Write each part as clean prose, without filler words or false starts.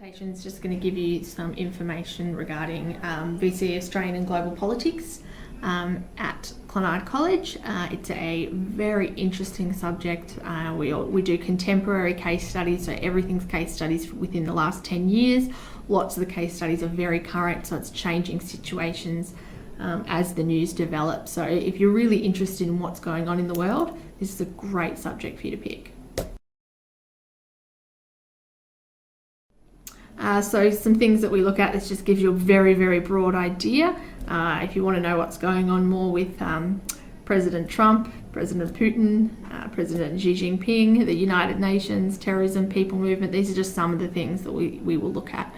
Presentation is just going to give you some information regarding VCE Australian and global politics at Clonard College. It's a very interesting subject. We do contemporary case studies, so everything's case studies within the last 10 years. Lots of the case studies are very current, so it's changing situations as the news develops. So if you're really interested in what's going on in the world, this is a great subject for you to pick. So some things that we look at, this just gives you a very, very broad idea. If you want to know what's going on more with President Trump, President Putin, President Xi Jinping, the United Nations, terrorism, people movement, these are just some of the things that we will look at.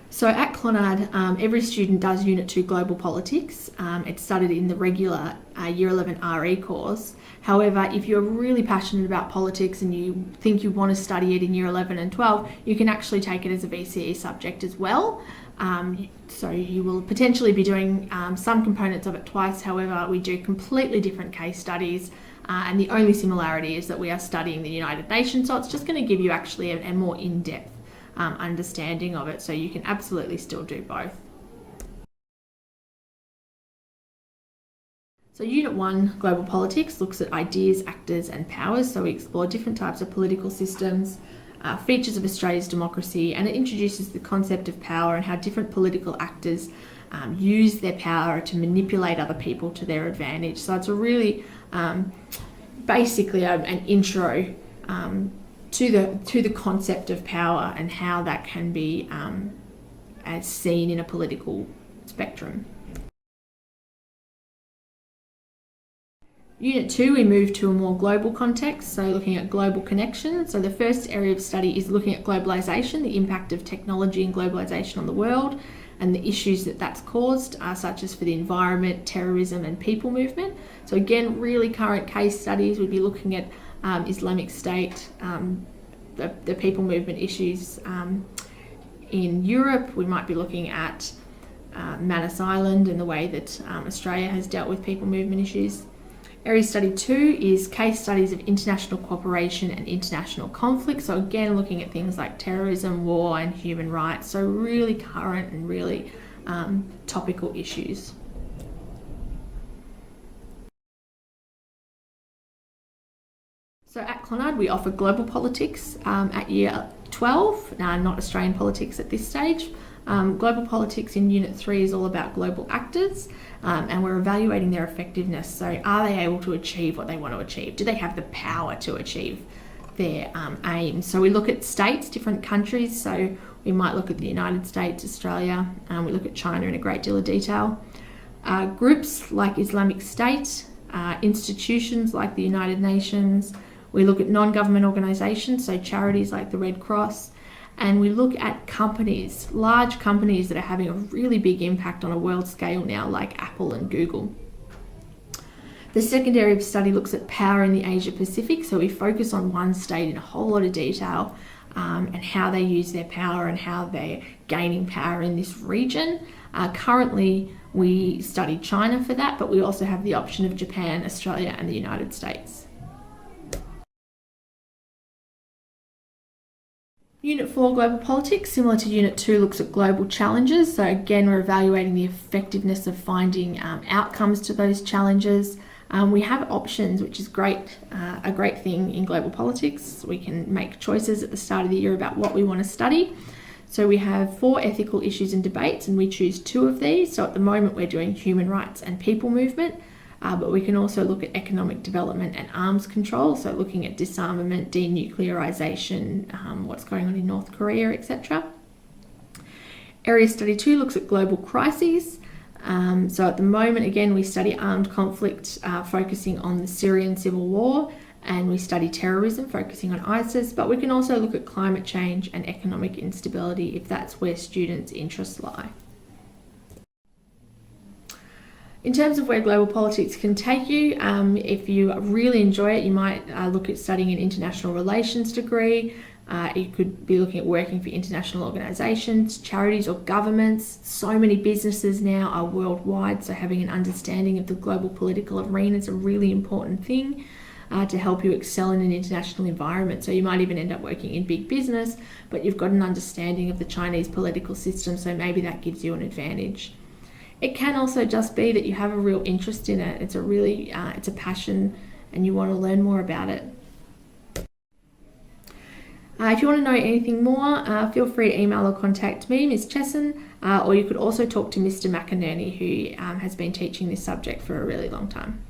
So at Clonard, every student does Unit 2 Global Politics. It's studied in the regular Year 11 RE course. However, if you're really passionate about politics and you think you want to study it in Year 11 and 12, you can actually take it as a VCE subject as well. So you will potentially be doing some components of it twice. However, we do completely different case studies. And the only similarity is that we are studying the United Nations. So it's just going to give you actually a more in-depth understanding of it, so you can absolutely still do both. So Unit 1 Global Politics looks at ideas, actors and powers, so we explore different types of political systems, features of Australia's democracy, and it introduces the concept of power and how different political actors use their power to manipulate other people to their advantage. So it's a really basically an intro to the concept of power and how that can be as seen in a political spectrum. Unit 2, we move to a more global context, so looking at global connections. So the first area of study is looking at globalisation, the impact of technology and globalisation on the world, and the issues that that's caused, such as for the environment, terrorism and people movement. So again, really current case studies, we'd be looking at Islamic State, the people movement issues in Europe. We might be looking at Manus Island and the way that Australia has dealt with people movement issues. Area Study 2 is case studies of international cooperation and international conflict. So again, looking at things like terrorism, war and human rights. So really current and really topical issues. So at Clonard, we offer global politics at Year 12, not Australian politics at this stage. Global politics in Unit 3 is all about global actors, and we're evaluating their effectiveness. So are they able to achieve what they want to achieve? Do they have the power to achieve their aims? So we look at states, different countries. So we might look at the United States, Australia, we look at China in a great deal of detail. Groups like Islamic State, institutions like the United Nations. We look at non-government organisations, so charities like the Red Cross, and we look at companies, large companies that are having a really big impact on a world scale now, like Apple and Google. The second area of study looks at power in the Asia Pacific, so we focus on one state in a whole lot of detail and how they use their power and how they're gaining power in this region. Currently, we study China for that, but we also have the option of Japan, Australia and the United States. Unit 4 Global Politics, similar to Unit 2, looks at global challenges. So again, we're evaluating the effectiveness of finding outcomes to those challenges. We have options, which is great, a great thing in global politics. We can make choices at the start of the year about what we want to study. So we have 4 ethical issues and debates, and we choose 2 of these. So at the moment, we're doing human rights and people movement. But we can also look at economic development and arms control, so looking at disarmament, denuclearisation, what's going on in North Korea, etc. Area Study 2 looks at global crises. So at the moment, again, we study armed conflict, focusing on the Syrian civil war, and we study terrorism, focusing on ISIS, but we can also look at climate change and economic instability if that's where students' interests lie. In terms of where global politics can take you, if you really enjoy it, you might look at studying an international relations degree. You could be looking at working for international organisations, charities or governments. So many businesses now are worldwide, so having an understanding of the global political arena is a really important thing. to help you excel in an international environment. So you might even end up working in big business, but you've got an understanding of the Chinese political system, so maybe that gives you an advantage. It can also just be that you have a real interest in it. It's a passion and you want to learn more about it. If you want to know anything more, feel free to email or contact me, Ms. Chesson, or you could also talk to Mr. McInerney, who has been teaching this subject for a really long time.